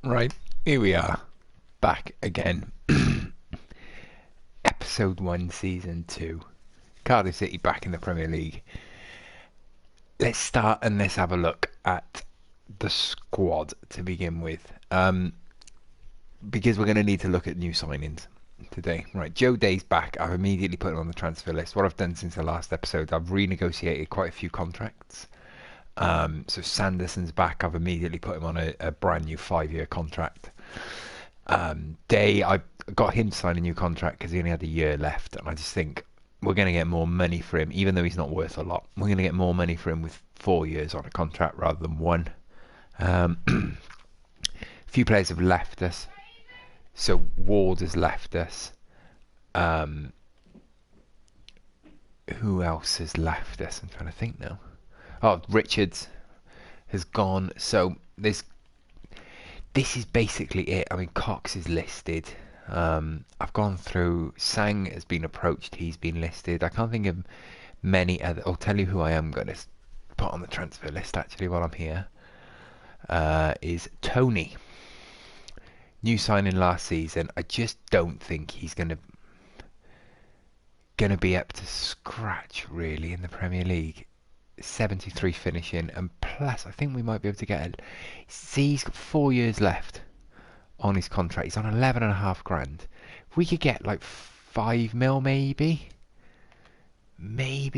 Right, here we are, back again. Episode 1, Season 2. Cardiff City back in the Premier League. Let's start and let's have a look at the squad to begin with. Because we're going to need to look at new signings today. Right, Joe Day's back. I've immediately put him on the transfer list. What I've done since the last episode, I've renegotiated quite a few contracts. So Sanderson's back. I've immediately put him on a brand new 5-year contract. Day, I got him to sign a new contract because he only had a year left, and I just think we're going to get more money for him, even though he's not worth a lot. We're going to get more money for him with 4 years on a contract rather than one. A few players have left us. So Ward has left us. Who else has left us? I'm trying to think now. Oh, Richards has gone. So this is basically it. I mean, Cox is listed. I've gone through. Sang has been approached. He's been listed. I can't think of many other. I'll tell you who I am going to put on the transfer list actually while I'm here. Is Tony. New signing last season. I just don't think he's going to be up to scratch really in the Premier League. 73 finishing, and plus I think we might be able to get it. See, he's got 4 years left on his contract. He's on 11.5 grand. If we could get like 5 mil maybe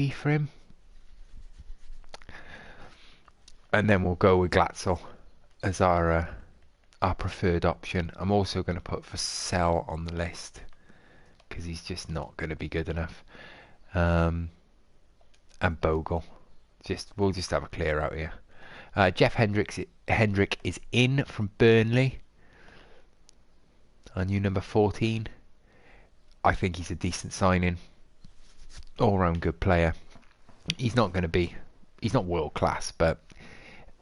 for him, and then we'll go with Glatzel as our preferred option. I'm also going to put for sell on the list because he's just not going to be good enough. And Bogle. We'll just have a clear out here. Jeff Hendrick is in from Burnley. Our new number 14. I think he's a decent signing. All round good player. He's not world class, but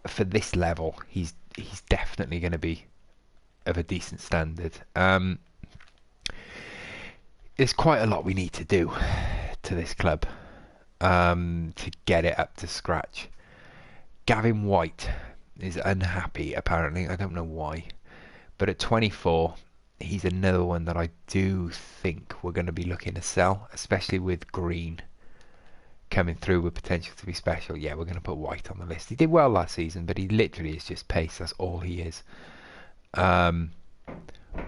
for this level, he's definitely going to be of a decent standard. There's quite a lot we need to do to this club to get it up to scratch. Gavin White is unhappy apparently. I don't know why, but at 24 he's another one that I do think we're going to be looking to sell, especially with Green coming through with potential to be special. Yeah, we're going to put White on the list. He did well last season, but he literally is just pace. That's all he is.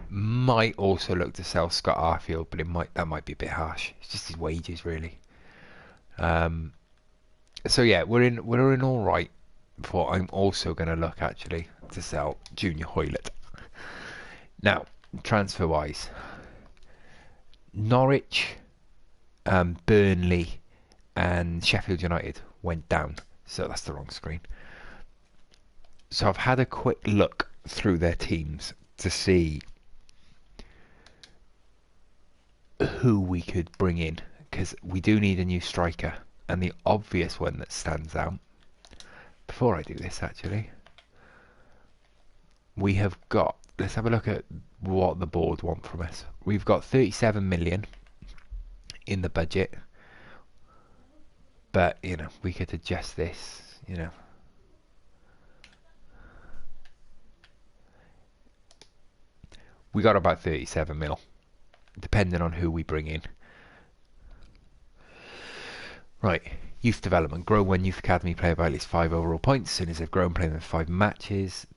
Might also look to sell Scott Arfield, but that might be a bit harsh. It's just his wages really. So yeah, we're in all right. But I'm also going to look actually to sell Junior Hoylett. Now, transfer wise, Norwich, Burnley, and Sheffield United went down. So that's the wrong screen. So I've had a quick look through their teams to see who we could bring in, because we do need a new striker, and the obvious one that stands out, before I do this actually, we have got, let's have a look at what the board want from us. We've got 37 million in the budget, but you know, we could adjust this, you know. We got about 37 mil, depending on who we bring in. Right, youth development. Grow one youth academy player by at least 5 overall points as soon as they've grown, playing them 5 matches.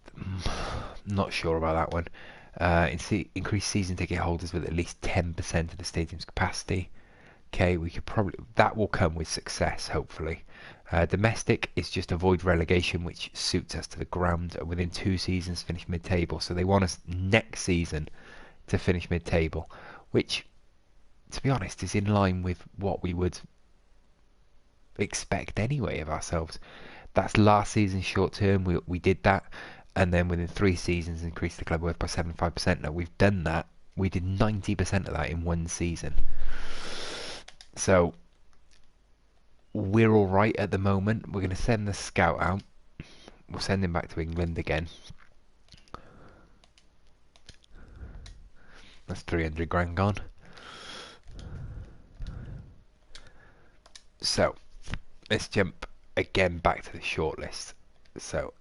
Not sure about that one. Increase season ticket holders with at least 10% of the stadium's capacity. Okay, we could probably, that will come with success, hopefully. Domestic is just avoid relegation, which suits us to the ground, and within 2 seasons finish mid-table. So they want us next season to finish mid-table, which, to be honest, is in line with what we would expect anyway of ourselves. That's last season short term. We did that, and then within 3 seasons increased the club worth by 75%. Now we've done that. We did 90% of that in 1 season. So we're all right at the moment. We're going to send the scout out. We'll send him back to England again. That's 300 grand gone. So let's jump again back to the shortlist. So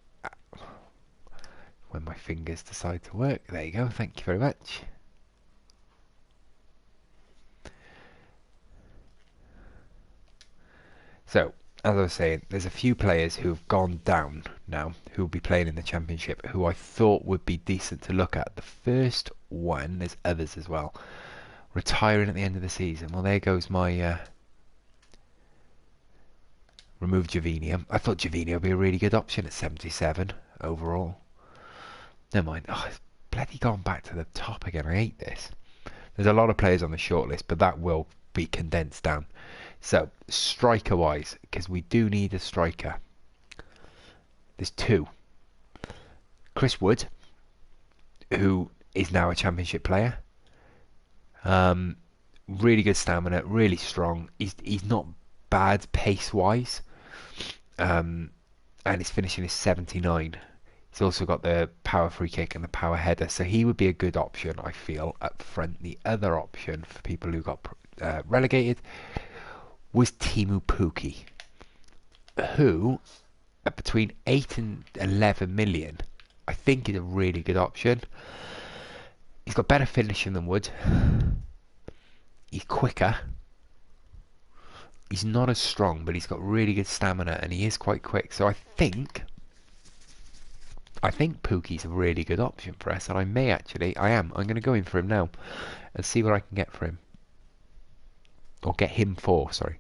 when my fingers decide to work. There you go, thank you very much. So, as I was saying, there's a few players who have gone down now, who will be playing in the Championship, who I thought would be decent to look at. The first one, there's others as well, retiring at the end of the season. Well, there goes my remove Jovinium. I thought Jovinium would be a really good option at 77 overall. Never mind. Oh, it's bloody gone back to the top again. I hate this. There's a lot of players on the shortlist, but that will be condensed down. So, striker-wise, because we do need a striker. There's two. Chris Wood, who is now a Championship player. Really good stamina, really strong. He's not bad pace-wise. And he's finishing his 79. He's also got the power free kick and the power header, so he would be a good option, I feel, up front. The other option for people who got relegated was Teemu Pukki, who, at between 8 and 11 million, I think is a really good option. He's got better finishing than Wood. He's quicker. He's not as strong, but he's got really good stamina, and he is quite quick. So I think Pukki's a really good option for us, and I'm going to go in for him now and see what I can get for him. Or get him for, sorry.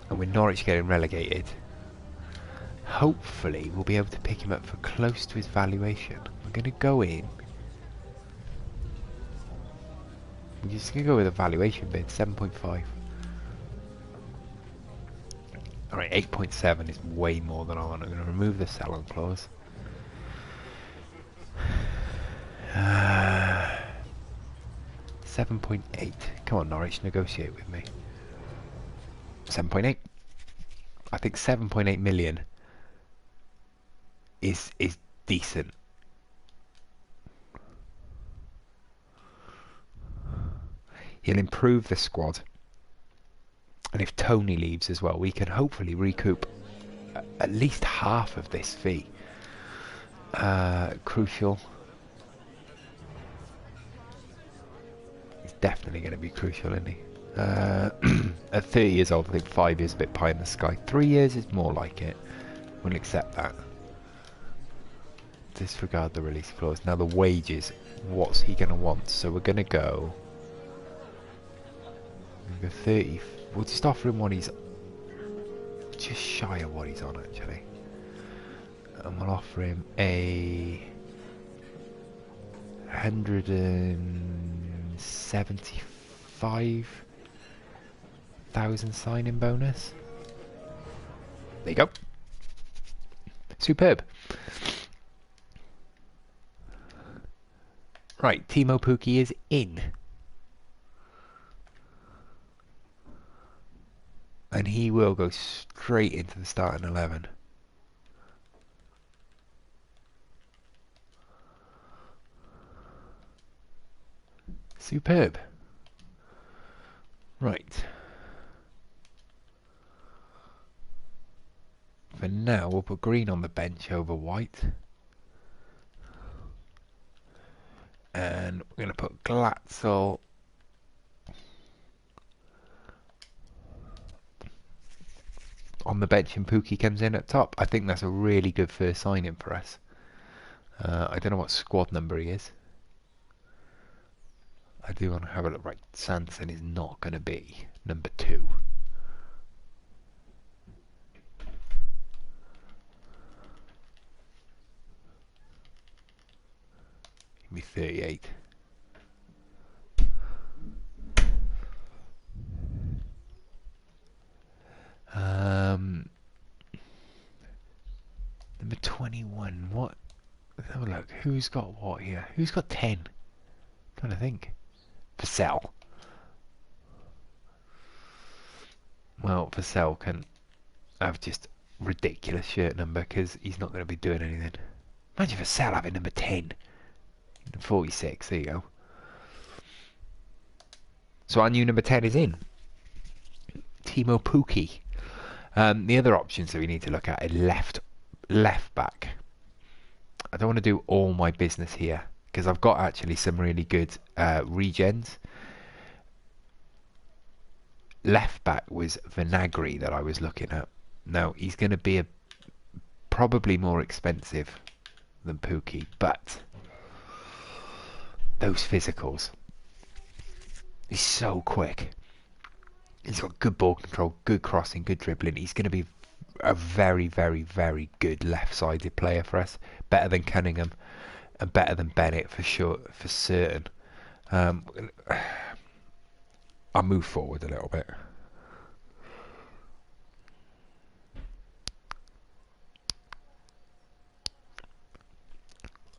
And with Norwich getting relegated, hopefully we'll be able to pick him up for close to his valuation. We're going to go in. We're just going to go with a valuation bid, 7.5. Alright, 8.7 is way more than I want. I'm going to remove the sell-on clause. 7.8. Come on, Norwich, negotiate with me. 7.8. I think 7.8 million is decent. He'll improve the squad, and if Tony leaves as well, we can hopefully recoup at least half of this fee. Crucial. He's definitely going to be crucial, isn't he? At 30 years old, I think 5 years is a bit pie in the sky. 3 years is more like it. We'll accept that. Disregard the release clause. Now the wages, what's he going to want? So we're going to go 30. We'll just offer him what he's just shy of what he's on, actually. And we'll offer him a 175,000 sign-in bonus. There you go. Superb. Right, Teemu Pukki is in. And he will go straight into the starting 11. Superb. Right. For now, we'll put Green on the bench over White. And we're going to put Glatzel on the bench and Pukki comes in at top. I think that's a really good first signing for us. I don't know what squad number he is. I do want to have a look. Right, Sanderson is not going to be number 2. He'll be 38. Number 21. What? Let's have a look. Who's got what here? Who's got 10? I'm trying to think. Vassell. Well, Vassell can have just ridiculous shirt number because he's not going to be doing anything. Imagine Vassell having number 10. 46. There you go. So our new number 10 is in. Timo Pukki. The other options that we need to look at are left back. I don't want to do all my business here because I've got actually some really good regens. Left back was Vinagre that I was looking at. Now he's going to be probably more expensive than Pukki, but those physicals. He's so quick. He's got good ball control, good crossing, good dribbling. He's going to be a very, very, very good left-sided player for us. Better than Cunningham and better than Bennett for sure, for certain. I'll move forward a little bit.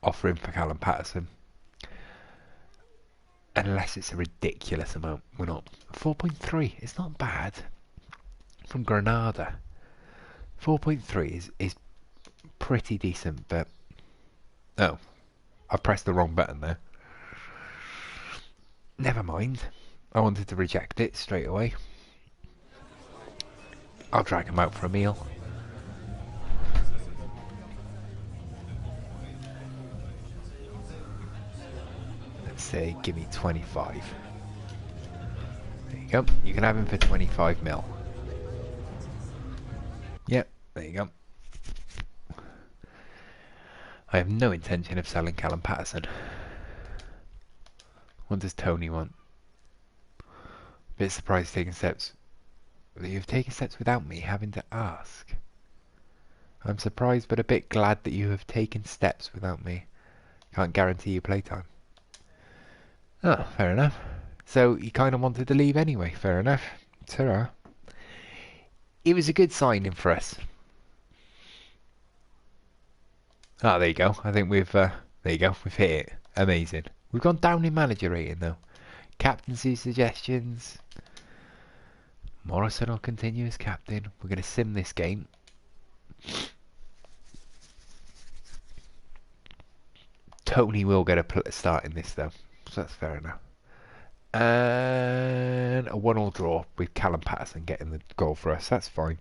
Offer him for Callum Patterson. Unless it's a ridiculous amount. We're not. 4.3. It's not bad. From Granada. 4.3 is pretty decent, but... Oh. I pressed the wrong button there. Never mind. I wanted to reject it straight away. I'll drag him out for a meal. Let's say, give me 25. There you go. You can have him for 25 mil. Yep, there you go. I have no intention of selling Callum Patterson. What does Tony want? Bit surprised taking steps. You've taken steps without me having to ask. I'm surprised but a bit glad that you have taken steps without me. Can't guarantee you playtime. Oh, fair enough. So he kind of wanted to leave anyway. Fair enough. Ta-ra. It was a good signing for us. Ah, there you go. I think we've there you go. We've hit it. Amazing. We've gone down in manager rating though. Captaincy suggestions. Morrison will continue as captain. We're going to sim this game. Tony will get a start in this though, so that's fair enough. And a 1-1 draw with Callum Patterson getting the goal for us. That's fine.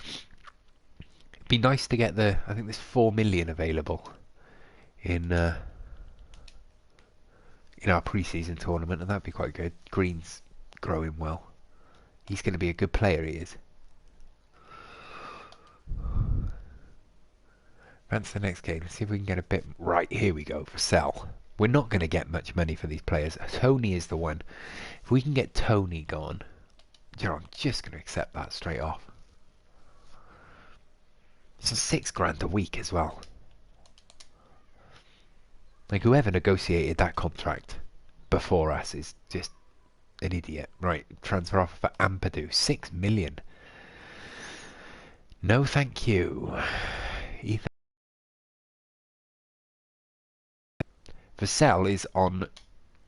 It'd be nice to get the. I think there's 4 million available in our pre-season tournament, and that'd be quite good. Green's growing well. He's going to be a good player. He is. That's the next game. Let's see if we can get a bit... Right, here we go for sell. We're not going to get much money for these players. Tony is the one. If we can get Tony gone, I'm just going to accept that straight off. It's £6 grand a week as well. Like, whoever negotiated that contract before us is just an idiot. Right, transfer offer for Ampadu. 6 million. No thank you. Ethan. Vassell is on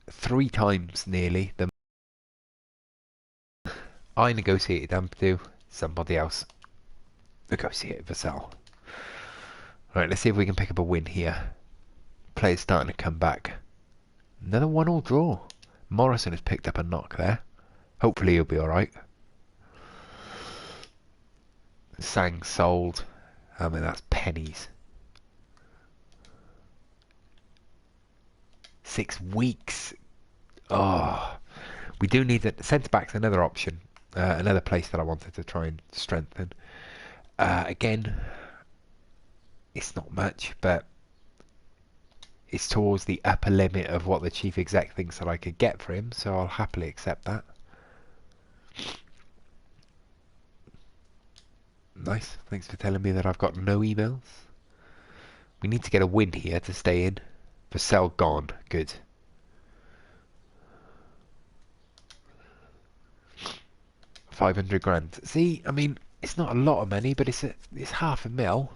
3 times nearly the... I negotiated Ampadu. Somebody else negotiated Vassell. Right, let's see if we can pick up a win here. Players starting to come back. Another 1-1 draw. Morrison has picked up a knock there. Hopefully he'll be alright. Sang sold. I mean, that's pennies. 6 weeks. Oh, we do need the centre back's another option. Another place that I wanted to try and strengthen. Again, it's not much, but it's towards the upper limit of what the chief exec thinks that I could get for him, so I'll happily accept that. Nice. Thanks for telling me that I've got no emails. We need to get a win here to stay in. Vassell gone. Good. £500,000. See, I mean, it's not a lot of money, but it's £500,000.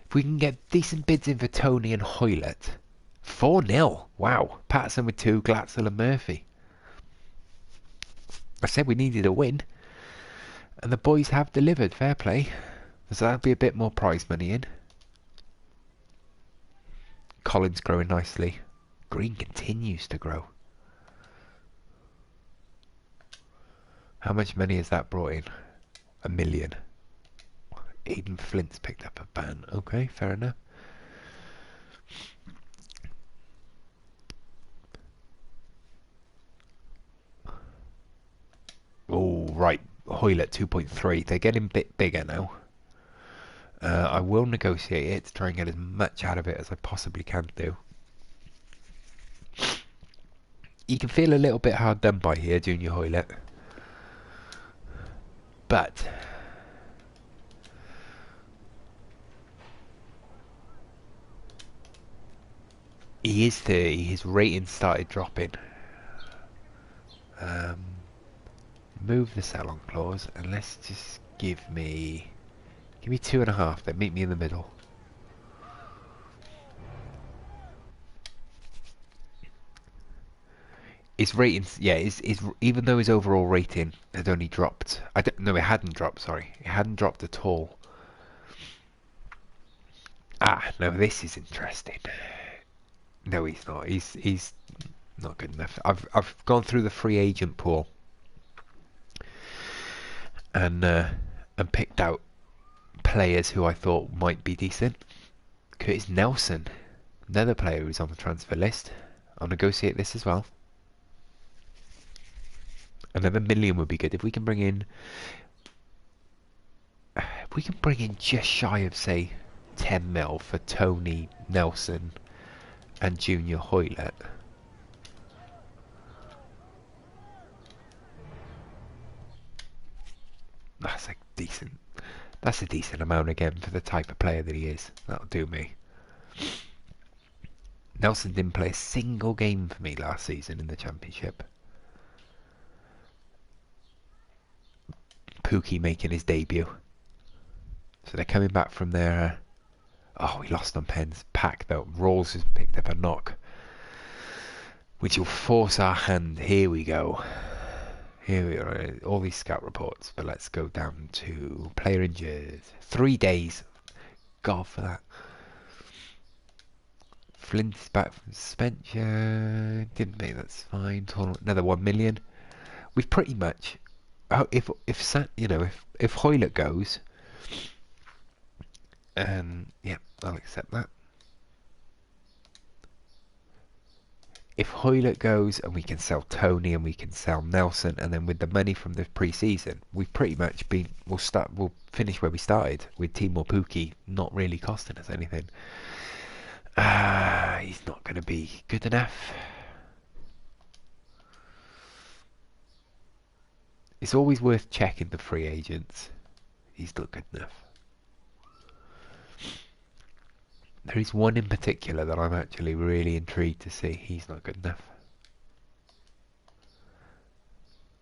If we can get decent bids in for Tony and Hoylett. 4-0. Wow. Patterson with 2, Glatzel and Murphy. I said we needed a win. And the boys have delivered. Fair play. So that'll be a bit more prize money in. Collins growing nicely. Green continues to grow. How much money has that brought in? 1 million. Aiden Flint's picked up a ban. Okay, fair enough. Oh, right. Hoylett 2.3. They're getting a bit bigger now. I will negotiate it to try and get as much out of it as I possibly can do. You can feel a little bit hard done by here, Junior Hoylett. But he is 30. His rating started dropping. Move the sell-on clause, and let's just give me 2.5. Then meet me in the middle. His ratings, yeah, his even though his overall rating had only dropped, no, it hadn't dropped. Sorry, it hadn't dropped at all. Ah, no, this is interesting. No, he's not. He's not good enough. I've gone through the free agent pool and picked out players who I thought might be decent. Curtis Nelson, another player who's on the transfer list. I'll negotiate this as well. Another 1 million would be good if we can bring in. If we can bring in just shy of, say, 10 mil for Tony Nelson and Junior Hoylett. That's a decent amount again for the type of player that he is. That'll do me. Nelson didn't play a single game for me last season in the Championship. Pookie making his debut. So they're coming back from their... oh, we lost on pens. Pack though. Rawls has picked up a knock, which will force our hand. Here we go. Here we are. All these scout reports. But let's go down to player injured. 3 days. God for that. Flint is back from suspension. Didn't make, that's fine. Another 1 million. We've pretty much... oh, if Hoylett goes, yeah, I'll accept that. If Hoylett goes and we can sell Tony and we can sell Nelson, and then with the money from the pre-season, we've pretty much we'll finish where we started with Timur Pukki not really costing us anything. He's not going to be good enough. It's always worth checking the free agents. He's not good enough. There is one in particular that I'm actually really intrigued to see. He's not good enough.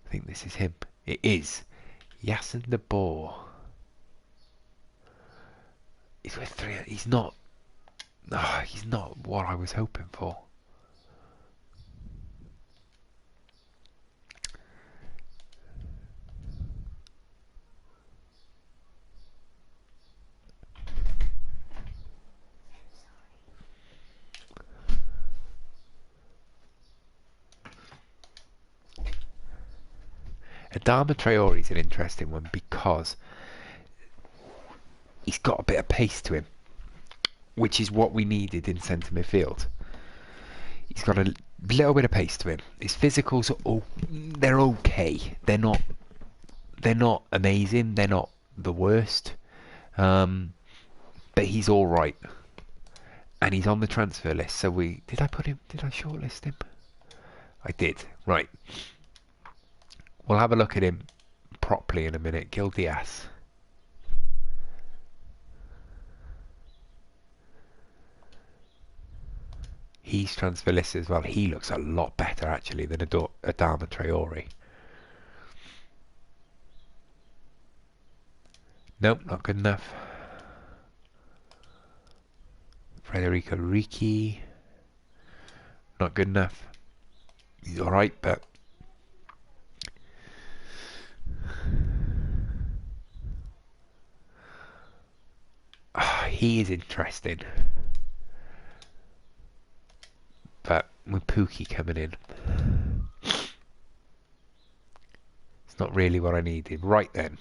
I think this is him. It is. Yasin the Boar. He's worth 3. He's not. Oh, he's not what I was hoping for. Adama Traore is an interesting one because he's got a bit of pace to him, which is what we needed in centre midfield. He's got a little bit of pace to him. His physicals are they're okay. They're not amazing. They're not the worst. But he's all right, and he's on the transfer list. So did I shortlist him? I did. Right. We'll have a look at him properly in a minute. Gil Diaz. He's transfer listed as well. He looks a lot better actually than Adama Traore. Nope, not good enough. Federico Ricci. Not good enough. He's alright, but he is interesting. But with Pookie coming in, it's not really what I needed. Right then.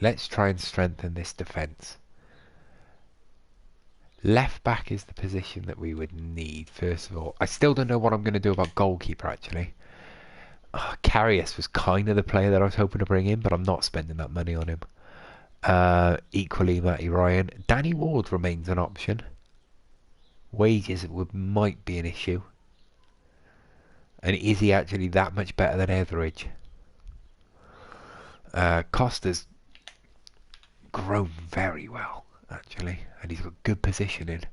Let's try and strengthen this defence. Left back is the position that we would need, first of all. I still don't know what I'm going to do about goalkeeper, actually. Karius was kind of the player that I was hoping to bring in, but I'm not spending that money on him. Equally, Matty Ryan. Danny Ward remains an option. Wages might be an issue. And is he actually that much better than Etheridge? Costa's grown very well, actually, and he's got good positioning.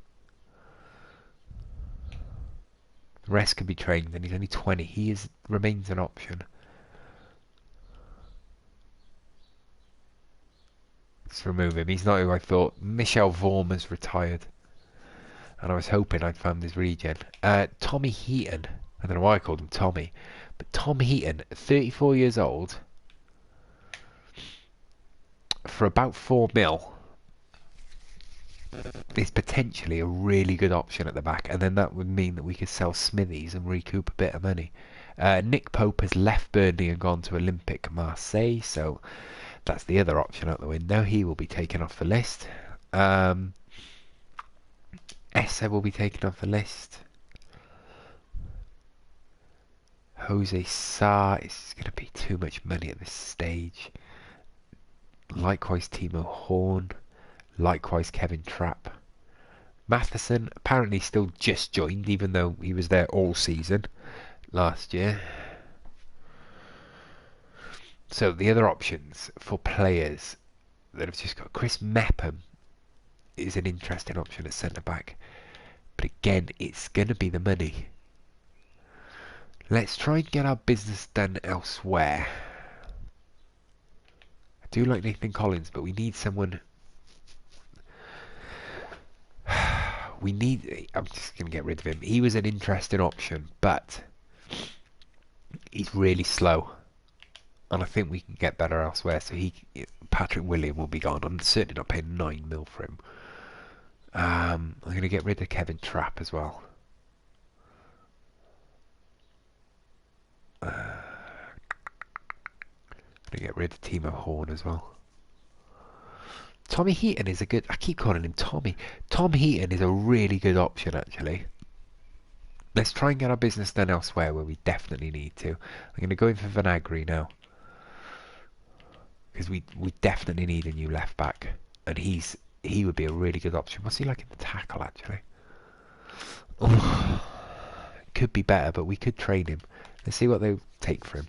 The rest can be trained, and he's only 20. He remains an option. Let's remove him. He's not who I thought. Michel Vormer's retired, and I was hoping I'd found his regen. Tommy Heaton. I don't know why I called him Tommy, but Tom Heaton, 34 years old, for about 4 mil, is potentially a really good option at the back, and then that would mean that we could sell Smithies and recoup a bit of money. Nick Pope has left Burnley and gone to Olympique Marseille, so that's the other option out the window. He will be taken off the list. Essa will be taken off the list. Jose Sa is going to be too much money at this stage. Likewise Timo Horn. Likewise Kevin Trapp. Matheson apparently still just joined, even though he was there all season last year. So the other options for players that have just got, Chris Mepham is an interesting option at centre back, but again it's going to be the money. Let's try and get our business done elsewhere. I do like Nathan Collins, but we need someone. I'm just going to get rid of him. He was an interesting option, but he's really slow, and I think we can get better elsewhere. So Patrick William will be gone. I'm certainly not paying 9 mil for him. I'm going to get rid of Kevin Trapp as well. I'm going to get rid of Timo Horn as well. Tommy Heaton is a good... I keep calling him Tommy. Tom Heaton is a really good option, actually. Let's try and get our business done elsewhere where we definitely need to. I'm going to go in for Vinagre now, because we definitely need a new left back, and he would be a really good option. What's he like in the tackle, actually? Oh, could be better, but we could trade him. Let's see what they take for him.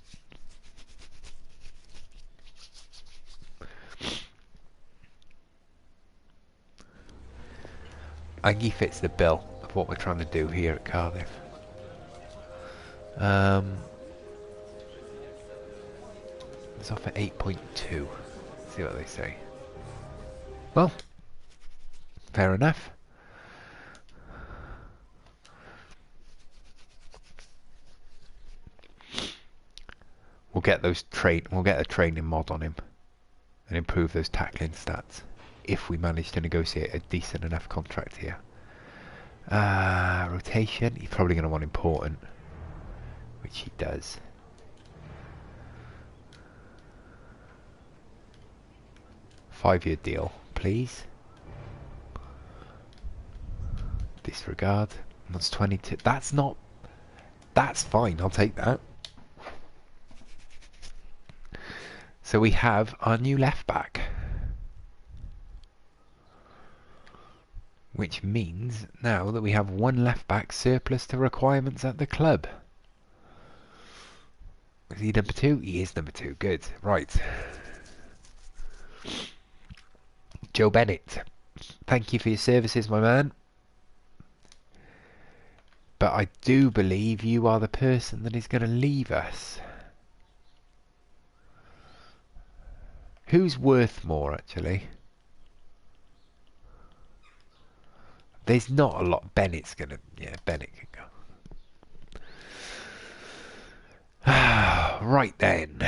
I think he fits the bill of what we're trying to do here at Cardiff. Let's offer 8.2. See what they say. Well, fair enough. We'll get a training mod on him and improve those tackling stats if we manage to negotiate a decent enough contract here. Rotation, he's probably going to want important, which he does. Five-year deal, please. Disregard. That's 22. That's fine, I'll take that. So we have our new left back, which means now that we have one left back surplus to requirements at the club. Is he number 2? He is number 2. Good. Right. Joe Bennett, thank you for your services, my man. But I do believe you are the person that is going to leave us. Who's worth more, actually? There's not a lot. Bennett's going to... Yeah, Bennett can go. Right then.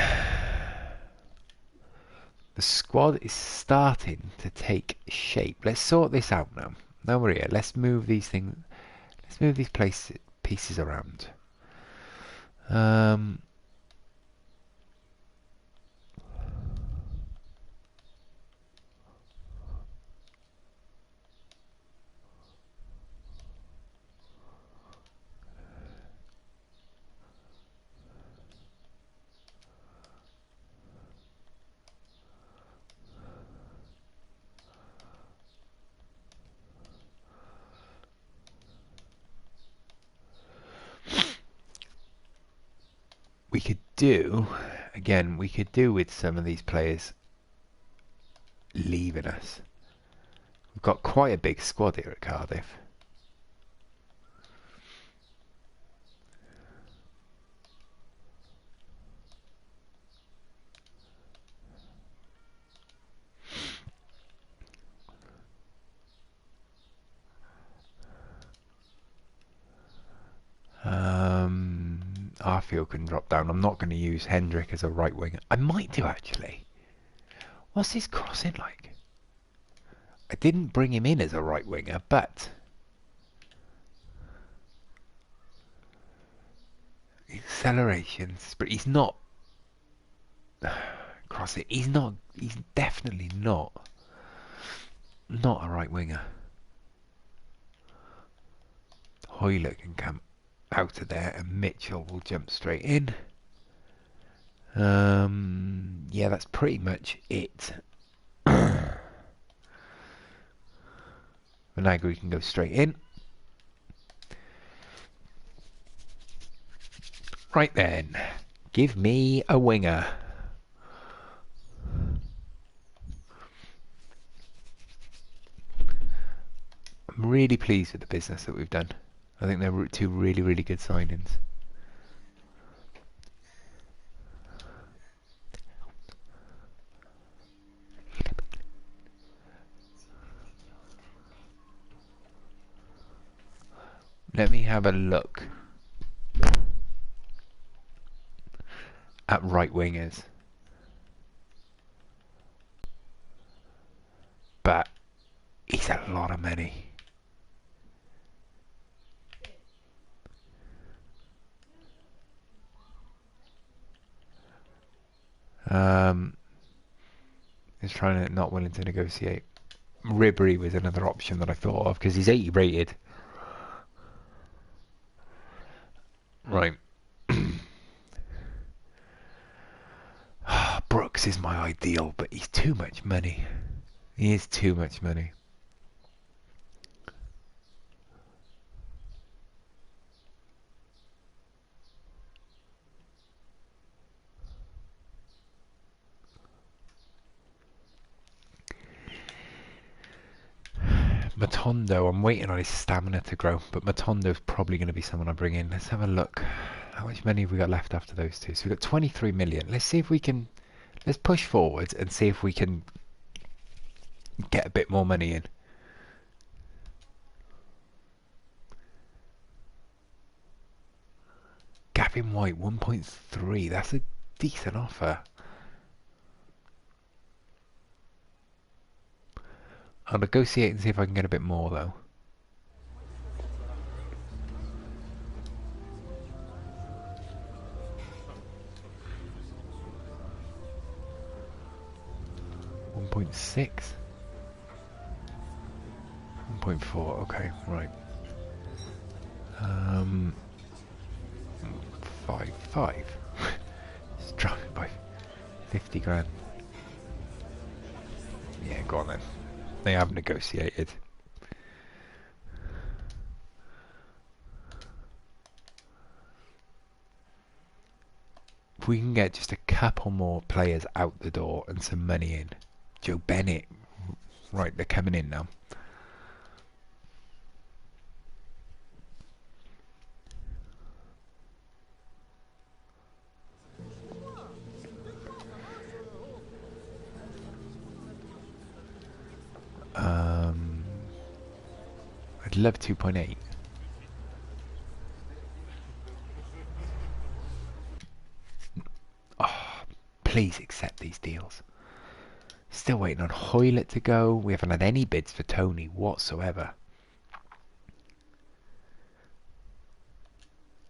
The squad is starting to take shape. Let's sort this out now. Now we're here. Let's move these things. Let's move these pieces around. We could do, again, we could do with some of these players leaving us. We've got quite a big squad here at Cardiff. Arfield can drop down. I'm not going to use Hendrick as a right winger. I might do, actually. What's his crossing like? I didn't bring him in as a right winger, but accelerations, but he's not crossing. He's definitely not a right winger. Hoyle can come out of there and Mitchell will jump straight in. Yeah, that's pretty much it. Vinagre can go straight in. Right then, give me a winger. I'm really pleased with the business that we've done. I think they're two really, really good signings. Let me have a look at right wingers. But it's a lot of money. He's trying to not willing to negotiate. Ribery was another option that I thought of because he's 80 rated. Right. Brooks is my ideal, but he's too much money. He is too much money. Matondo, I'm waiting on his stamina to grow, but Matondo's probably going to be someone I bring in. Let's have a look. How much money have we got left after those two? So we've got 23 million. Let's see if we can... Let's push forward and see if we can get a bit more money in. Gavin White, 1.3. That's a decent offer. I'll negotiate and see if I can get a bit more, though. .6, 1.4. Okay, right. 5. It's dropping by 50 grand. Yeah, go on then. They have negotiated. If we can get just a couple more players out the door and some money in. Joe Bennett. Right, they're coming in now. I'd love 2.8. Oh, please accept these deals. Still waiting on Hoylett to go. We haven't had any bids for Tony whatsoever.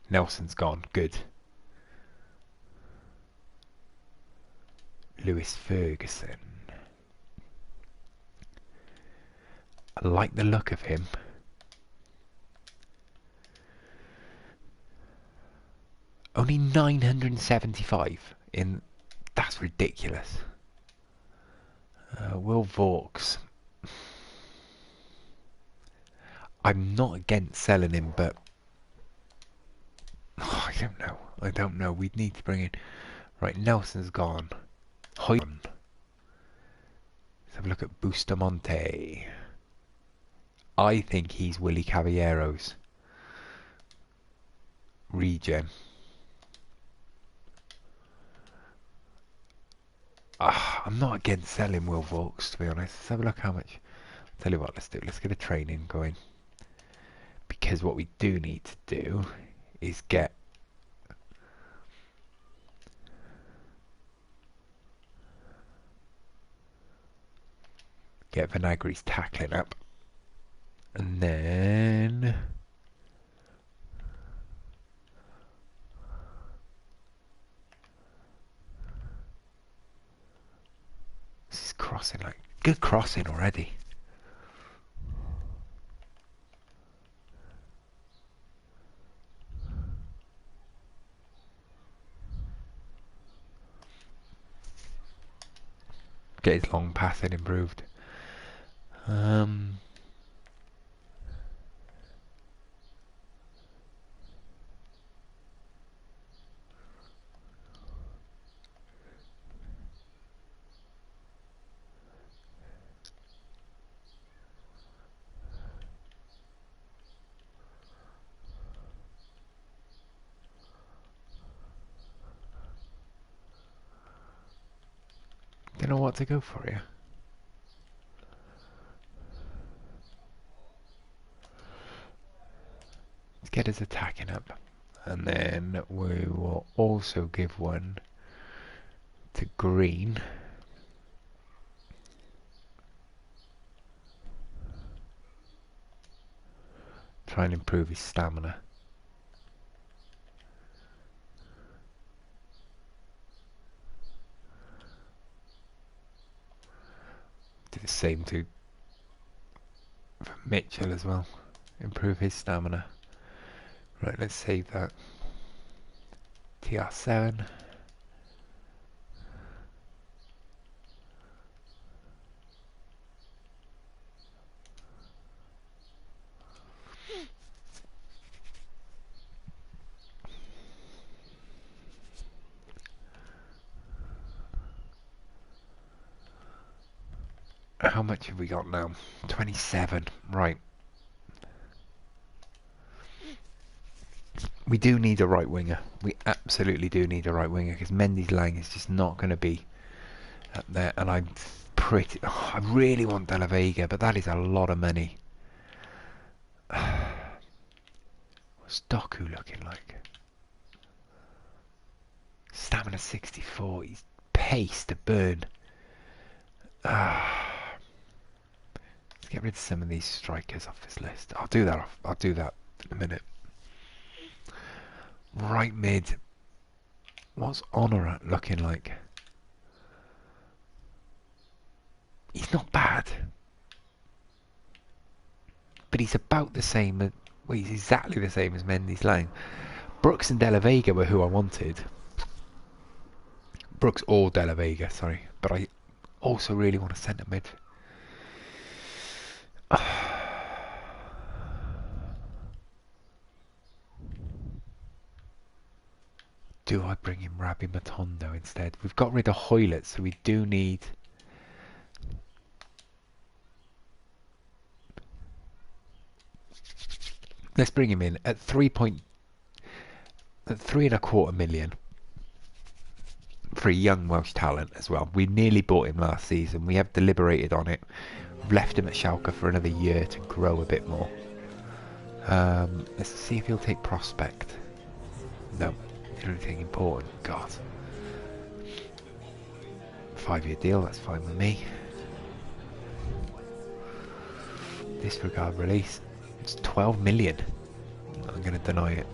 Nelson's gone. Good. Lewis Ferguson. I like the look of him. Only 975 in. That's ridiculous. Will Vaux. I'm not against selling him, but I don't know. I don't know. We'd need to bring in. Right, Nelson's gone. Let's have a look at Bustamante. I think he's Willie Caballero's regen. I'm not against selling Will Vaux, to be honest. Let's have a look how much. Tell you what, let's do. Let's get a training going. Because what we do need to do is get Vinagre's tackling up. And then this is crossing, like good crossing already. Get his long passing improved. Don't know what to go for here. Let's get his attacking up. And then we will also give one to Green. Try and improve his stamina. Do the same to Mitchell as well. Improve his stamina. Right, let's save that. TR7. How much have we got now? 27. Right. We do need a right winger. We absolutely do need a right winger because Mendy's Lang is just not going to be up there. And I'm pretty. Oh, I really want De La Vega, but that is a lot of money. What's Doku looking like? Stamina 64. He's pace to burn. Let's get rid of some of these strikers off this list. I'll do that. I'll do that in a minute. Right mid. What's Honor looking like? He's not bad, but he's about the same. Well, he's exactly the same as Mendy's Lang. Brooks and De La Vega were who I wanted. Brooks or De La Vega, sorry. But I also really want a centre mid. Do I bring in Rabbi Matondo instead? We've got rid of Hoylett, so we do need... Let's bring him in at 3.25 million for a young Welsh talent as well. We nearly bought him last season. We have deliberated on it. We've left him at Schalke for another year to grow a bit more. Let's see if he'll take prospect. No. Anything important? God. 5-year deal, that's fine with me. Disregard release. It's 12 million. I'm going to deny it.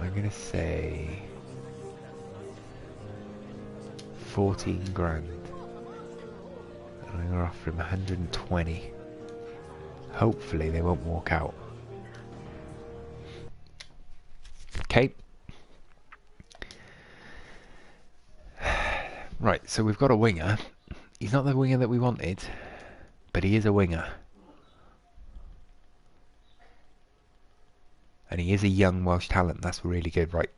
I'm going to say 14 grand. And I'm going to offer him 120. Hopefully they won't walk out. Okay. Right, so we've got a winger. He's not the winger that we wanted, but he is a winger. And he is a young Welsh talent. That's really good. Right.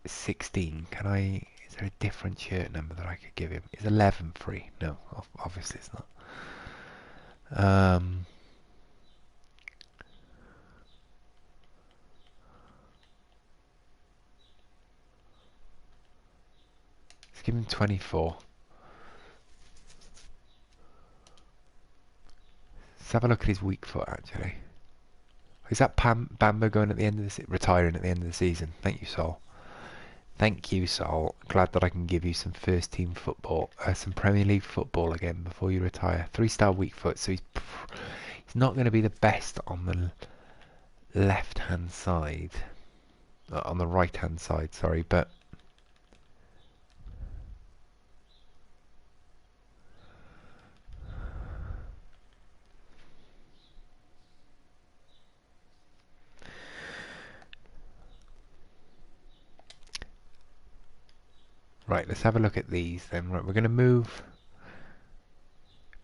16. Can I... Is there a different shirt number that I could give him? Is 11 free? No, obviously it's not. Let's give him 24. Let's have a look at his weak foot, actually. Is that Bambo going at the end of the retiring at the end of the season? Thank you, Sol. Thank you, Sol. Glad that I can give you some first team football, some Premier League football again before you retire. 3-star weak foot, so he's not going to be the best on the left hand side, on the right hand side. Sorry, but right. Let's have a look at these then. Right, we're going to move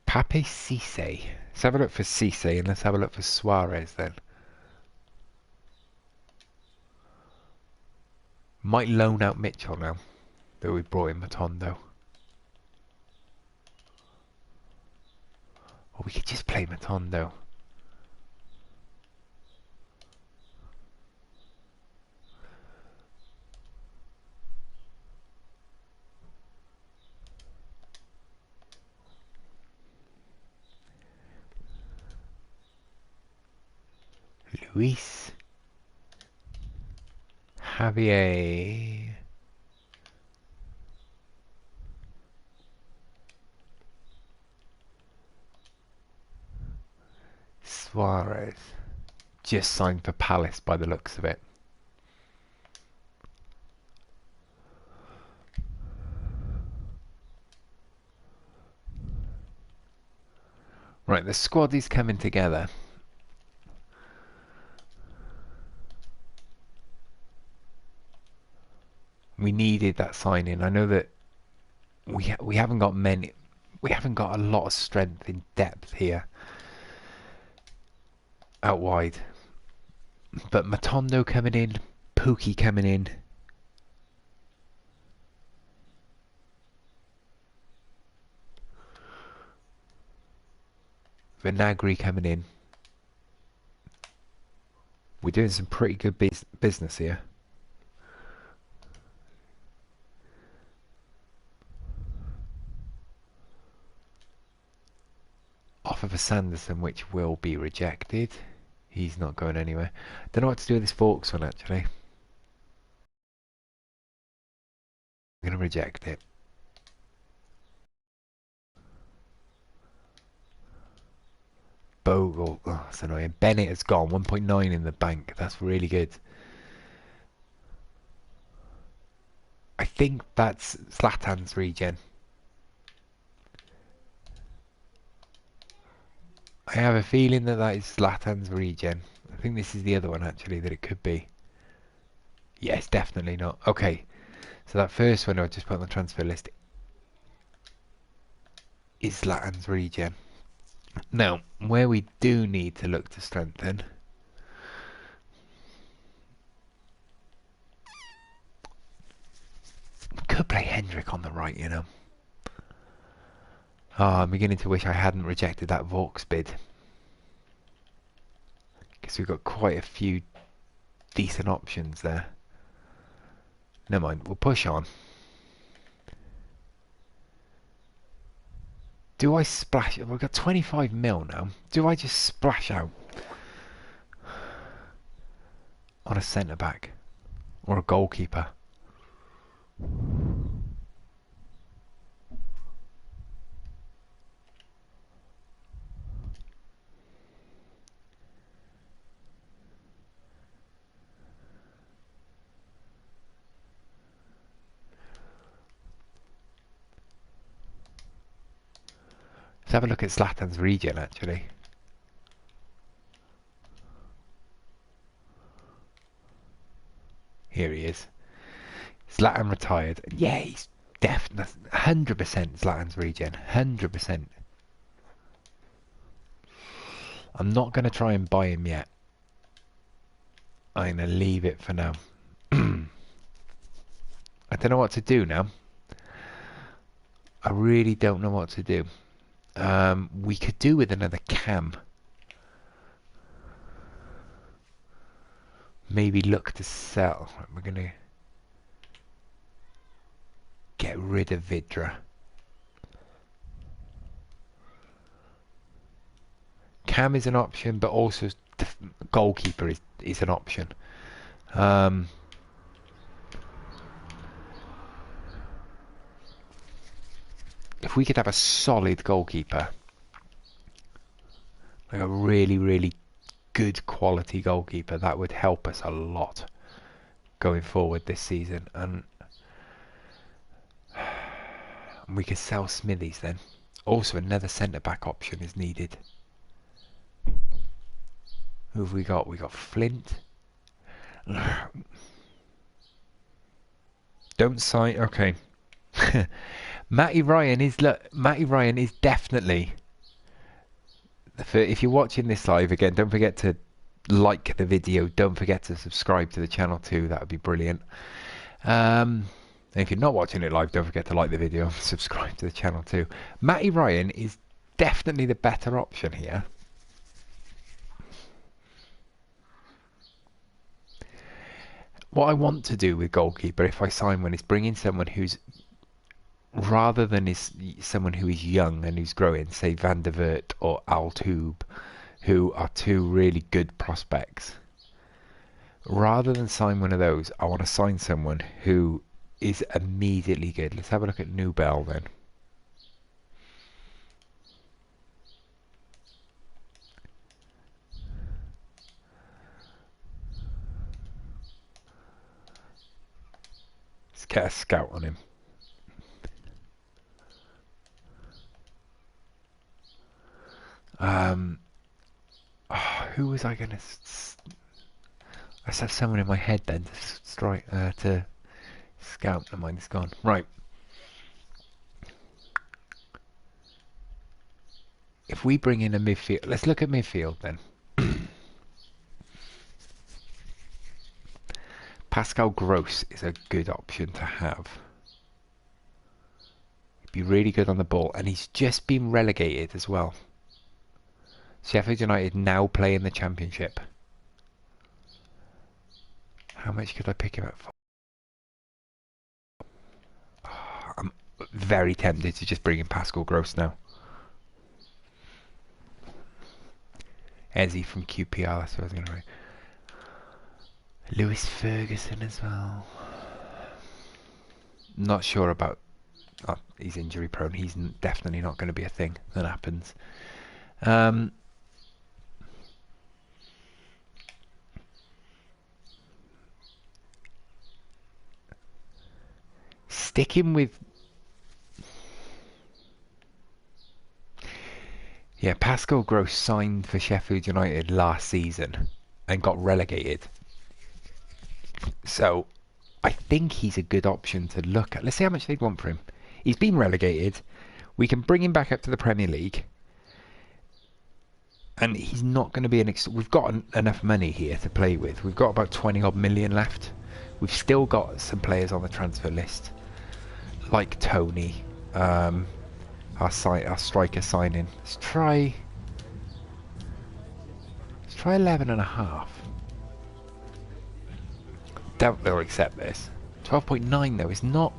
Pape Cisse. Let's have a look for Cisse and let's have a look for Suarez then. Might loan out Mitchell now that we brought in Matondo. Or we could just play Matondo. Luis. Javier. Suarez. Just signed for Palace by the looks of it. Right, the squad is coming together. We needed that signing. I know that we haven't got many. We haven't got a lot of strength in depth here out wide. But Matondo coming in, Pookie coming in. Vinagre coming in. We're doing some pretty good business here. Offer for Sanderson, which will be rejected. He's not going anywhere. Don't know what to do with this Forks one, actually. I'm going to reject it. Bogle. Oh, that's annoying. Bennett has gone. 1.9 in the bank. That's really good. I think that's Zlatan's regen. I have a feeling that that is Zlatan's regen. I think this is the other one, actually, that it could be. Yes, definitely not. Okay. So that first one I just put on the transfer list is Zlatan's regen. Now, where we do need to look to strengthen, could play Hendrick on the right, you know. Oh, I'm beginning to wish I hadn't rejected that Vaux bid. Because we've got quite a few decent options there. Never mind, we'll push on. Do I splash? We've got 25 mil now. Do I just splash out on a centre back or a goalkeeper? Let's have a look at Zlatan's region, actually. Here he is. Zlatan retired. Yeah, he's definitely 100% Zlatan's region. 100%. I'm not going to try and buy him yet. I'm going to leave it for now. I don't know what to do now. I really don't know what to do. We could do with another cam. Maybe look to sell. We're going to get rid of Vidra. Cam is an option, but also goalkeeper is an option. If we could have a solid goalkeeper, like a really, really good quality goalkeeper, that would help us a lot going forward this season. And we could sell Smithies then. Also, another centre-back option is needed. Who have we got? We got Flint. Don't sign. Okay. Matty Ryan is definitely. If you're watching this live again, don't forget to like the video. Don't forget to subscribe to the channel too. That would be brilliant. And if you're not watching it live, don't forget to like the video and subscribe to the channel too. Matty Ryan is definitely the better option here. What I want to do with goalkeeper, if I sign one, is bring in someone who's, rather than someone who is young and who's growing, say Van der Weert or Altube, who are two really good prospects. Rather than sign one of those, I want to sign someone who is immediately good. Let's have a look at Nubel then. Let's get a scout on him. Who was I going to... I just have someone in my head then to scout. The mind is gone. Right. If we bring in a midfield... Let's look at midfield then. Pascal Gross is a good option to have. He'd be really good on the ball. And he's just been relegated as well. Sheffield United now play in the Championship. How much could I pick him up for? Oh, I'm very tempted to just bring in Pascal Gross now. Ezzy from QPR, that's what I was going to write. Lewis Ferguson as well. Not sure about... Oh, he's injury prone. He's definitely not going to be a thing that happens. Sticking with... Yeah, Pascal Gross signed for Sheffield United last season and got relegated. So, I think he's a good option to look at. Let's see how much they'd want for him. He's been relegated. We can bring him back up to the Premier League. And he's not going to be we've got enough money here to play with. We've got about 20 odd million left. We've still got some players on the transfer list, like Tony, our striker signing. Let's try 11.5. Doubt they'll accept this. 12.9 though is not.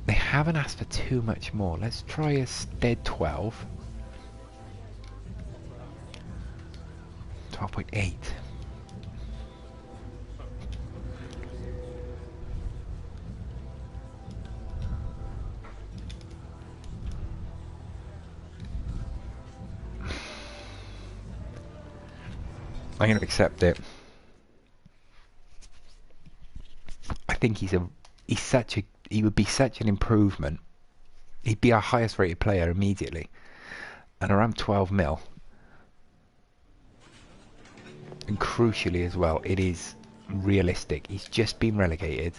They haven't asked for too much more. Let's try a stead 12. 12.8. I'm going to accept it. I think he would be such an improvement He'd be our highest rated player immediately. And around 12 mil. And crucially as well, it is realistic. He's just been relegated.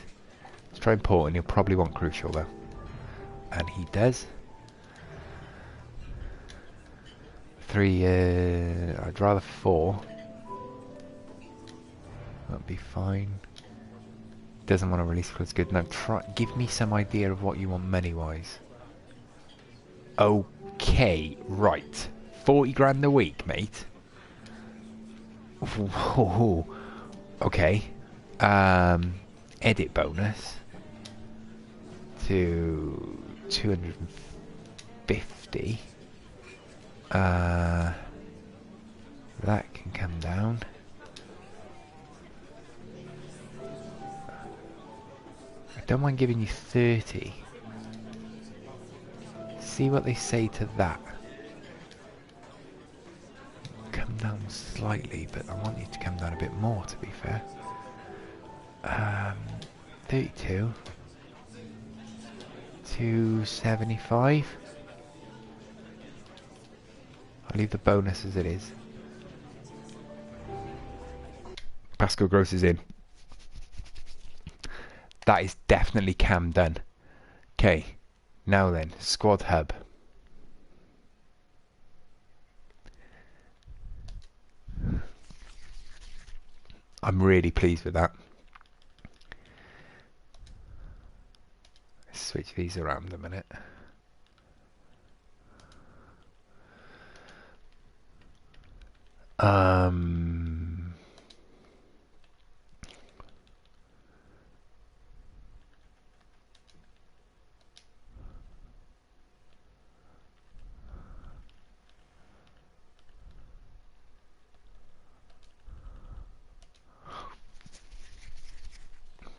Let's try important. He'll probably want crucial though. And he does. 3, I'd rather 4. That'd be fine. Doesn't want to release because good. Now give me some idea of what you want money-wise. Okay, right. 40 grand a week, mate. Ooh, okay. Edit bonus to 250. That can come down. I don't mind giving you 30. See what they say to that. Come down slightly, but I want you to come down a bit more, to be fair. 32. 275. I'll leave the bonus as it is. Pascal Gross is in. That is definitely Cam done. Okay, now then, squad hub. I'm really pleased with that. Let's switch these around a minute.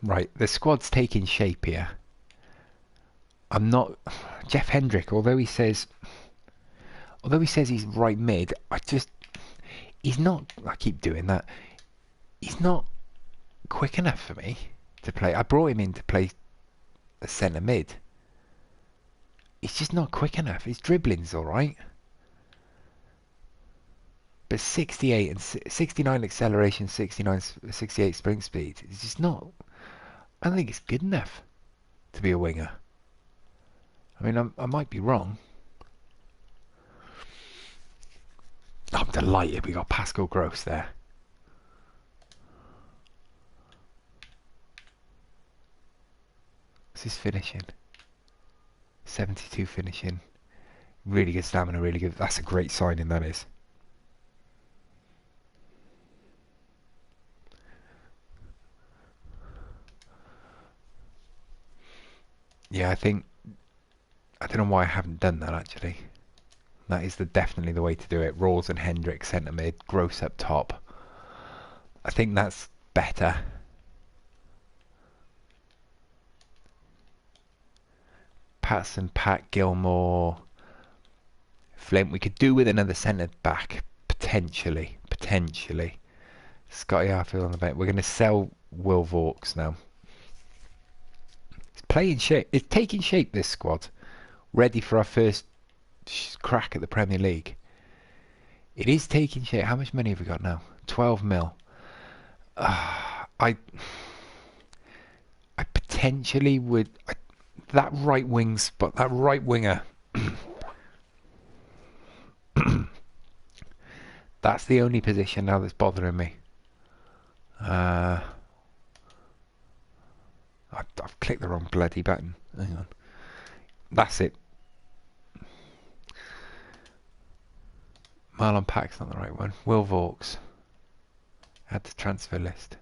Right, the squad's taking shape here. I'm not Jeff Hendrick, although he says he's right mid, he's not, I keep doing that. He's not quick enough for me to play. I brought him in to play a centre mid. He's just not quick enough. His dribbling's alright. But 68 and 69 acceleration, 68 sprint speed. It's just not, I don't think it's good enough to be a winger. I mean, I might be wrong. I'm delighted we got Pascal Gross there. What's his finishing? 72 finishing. Really good stamina, really good. That's a great signing, that is. Yeah, I don't know why I haven't done that actually. That is definitely the way to do it. Rawls and Hendrick centre mid, Gross up top. I think that's better. Patson, Pat, Gilmore, Flint. We could do with another centre back potentially. Scotty Arfield on the bench. We're going to sell Will Vauxhall now. It's playing shape. It's taking shape, this squad. Ready for our first crack at the Premier League. It is taking shape. How much money have we got now? 12 mil. I potentially would. That right wing spot, that right winger. That's the only position now that's bothering me. I've clicked the wrong bloody button. Hang on. That's it. Marlon Pack's not the right one. Will Vauxhall. Add to transfer list.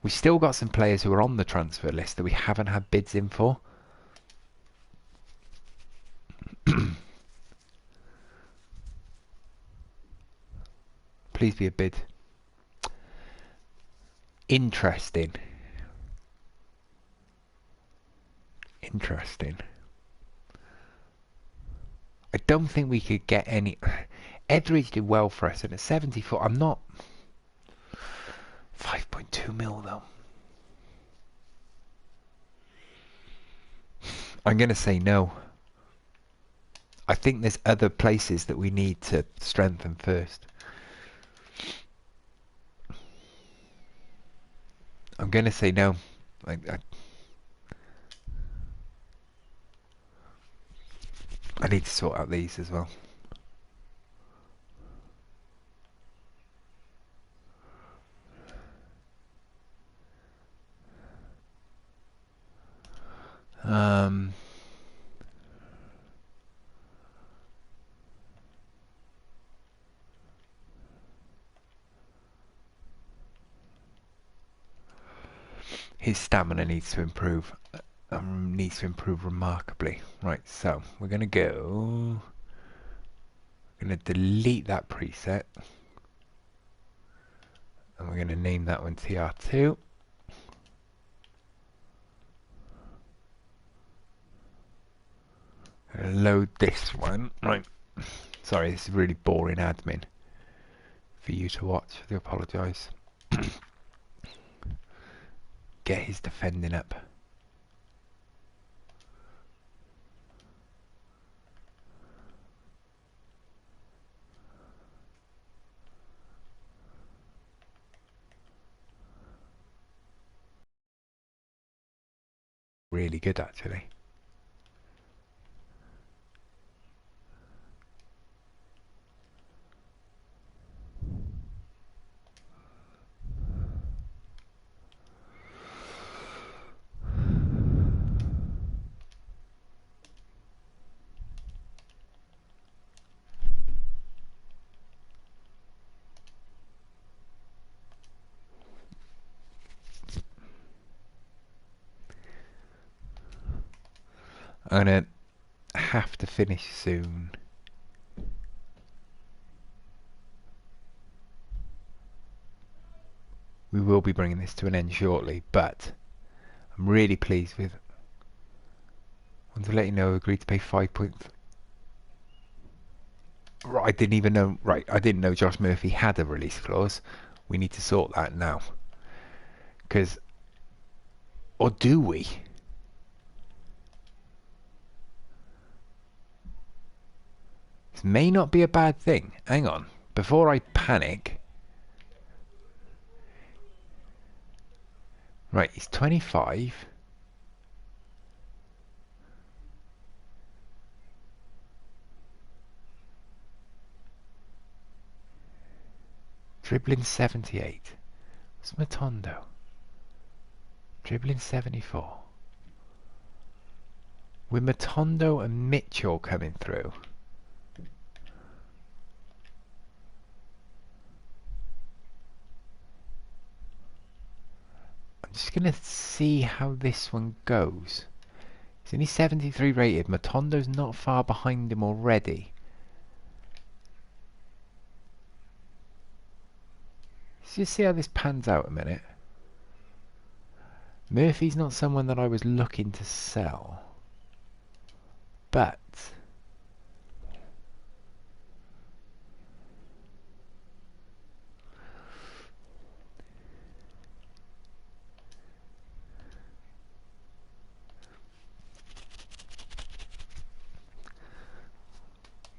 We've still got some players who are on the transfer list that we haven't had bids in for. Please be a bid. Interesting. I don't think we could get any. Etheridge did well for us, and at 74, I'm not. 5.2 mil though. I'm going to say no. I think there's other places that we need to strengthen first. I'm going to say no. I need to sort out these as well. His stamina needs to improve. Needs to improve remarkably. Right, so we're going to go... We're going to delete that preset. And we're going to name that one TR2. Load this one. Right. Sorry, this is really boring admin for you to watch. I do apologise. Get his defending up. Really good, actually. I'm going to have to finish soon. We will be bringing this to an end shortly, but I'm really pleased with... I want to let you know I agreed to pay 5 points. Right, I didn't even know... Right, I didn't know Josh Murphy had a release clause. We need to sort that now. Because... Or do we? This may not be a bad thing. Hang on. Before I panic... Right, he's 25. Dribbling 78. What's Matondo? Dribbling 74. With Matondo and Mitchell coming through. I'm just going to see how this one goes. He's only 73 rated. Matondo's not far behind him already. Let's just see how this pans out a minute. Murphy's not someone that I was looking to sell. But...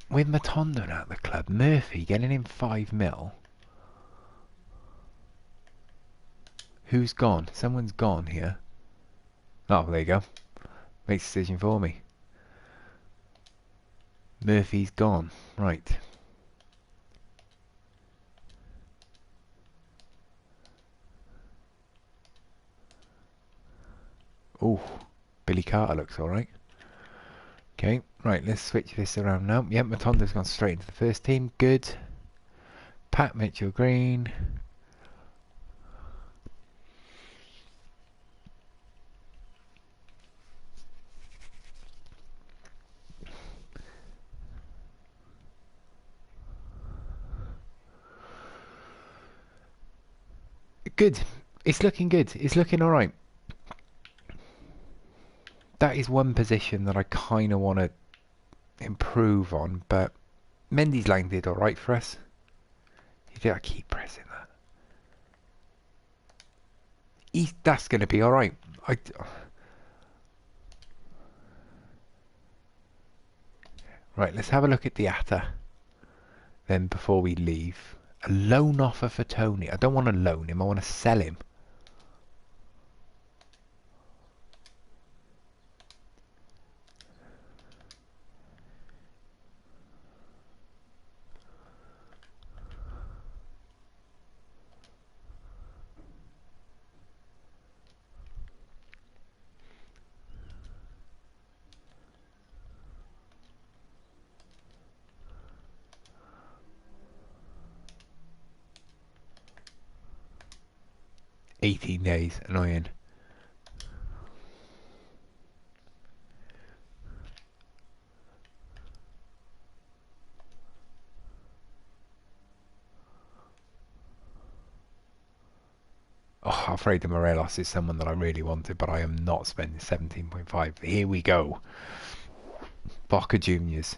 with Matondo now at the club, Murphy getting him 5 mil. Who's gone? Someone's gone here. Oh, there you go. Makes a decision for me. Murphy's gone. Right. Oh, Billy Carter looks alright. Okay, right, let's switch this around now. Yep, Matondo's gone straight into the first team. Good. Pat Mitchell Green. Good. It's looking good. It's looking alright. That is one position that I kind of want to improve on, but Mendy's line did alright for us. You do. I keep pressing that. That's going to be alright. Right, let's have a look at the Atta then before we leave. A loan offer for Tony. I don't want to loan him, I want to sell him. $18 days, annoying. Oh, Alfredo Morelos is someone that I really wanted, but I am not spending 17.5. Here we go. Boca Juniors.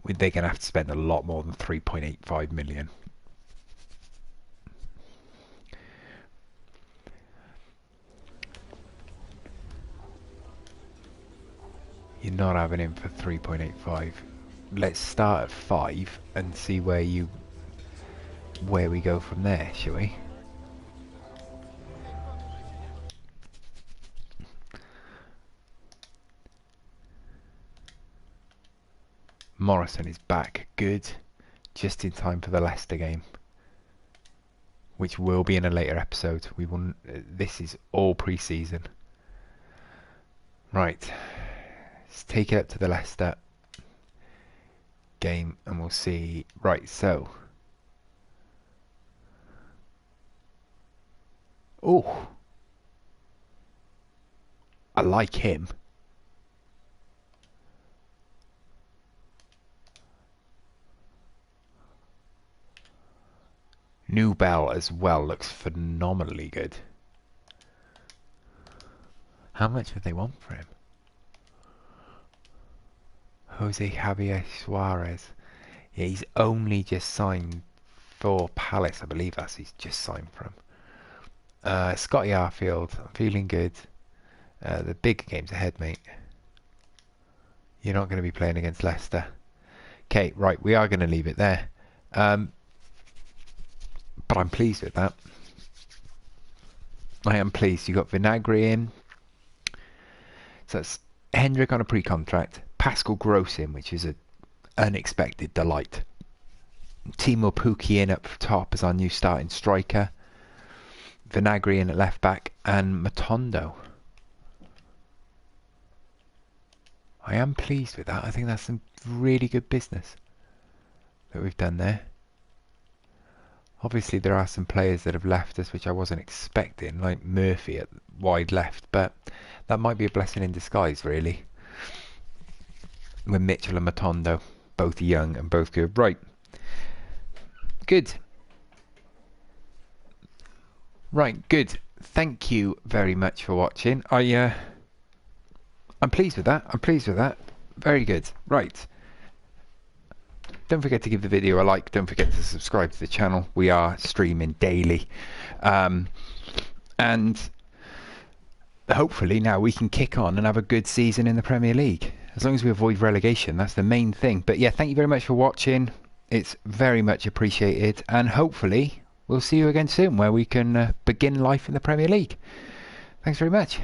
They're going to have to spend a lot more than 3.85 million. You're not having him for 3.85. Let's start at 5 and see where we go from there, shall we? Morrison is back, good, just in time for the Leicester game, which will be in a later episode. We will. This is all pre-season. Right, let's take it up to the Leicester game, and we'll see. Right, so, oh, I like him. New Bell as well looks phenomenally good. How much would they want for him? Jose Javier Suarez. Yeah, he's only just signed for Palace, I believe he's just signed for him. Scotty Arfield, I'm feeling good. The big game's ahead, mate. You're not going to be playing against Leicester. Okay, right, we are going to leave it there. But I'm pleased with that. I am pleased. You got Vinagre in. So that's Hendrick on a pre-contract. Pascal Gross in, which is an unexpected delight. Timo Pukki in up top as our new starting striker. Vinagre in at left back. And Matondo. I am pleased with that. I think that's some really good business that we've done there. Obviously there are some players that have left us which I wasn't expecting, like Murphy at wide left, but that might be a blessing in disguise, really. With Mitchell and Matondo, both young and both good. Right. Good. Right, good. Thank you very much for watching. I'm pleased with that. I'm pleased with that. Very good. Right. Don't forget to give the video a like. Don't forget to subscribe to the channel. We are streaming daily. And hopefully now we can kick on and have a good season in the Premier League. As long as we avoid relegation, that's the main thing. But yeah, thank you very much for watching. It's very much appreciated. And hopefully we'll see you again soon where we can begin life in the Premier League. Thanks very much.